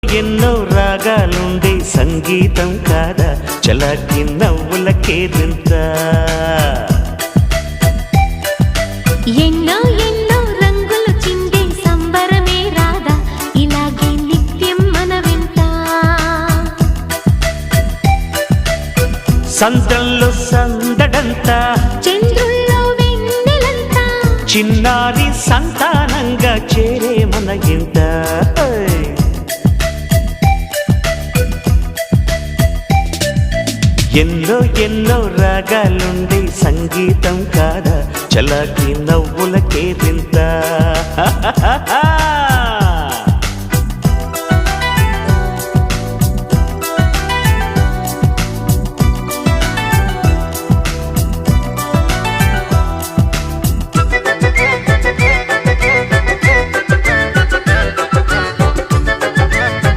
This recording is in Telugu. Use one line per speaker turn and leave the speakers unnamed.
ఎన్నో రాగాలుండే సంగీతం కాదా చలాకి నవ్వులకే రింత.
ఎన్నో ఎన్నో రంగులు చిందే సంబరమే రాదా ఇలాగే నిత్యం మన వెంట.
సంద్రంలో సందడంతా
చంద్రుల్లో వెన్నెలంతా
చిన్నారి సంతానంగా చేరే మన ఇంట. ఎన్నో ఎన్నో రాగాలుండే సంగీతం కాదా చలాకి నవ్వులకే రింత.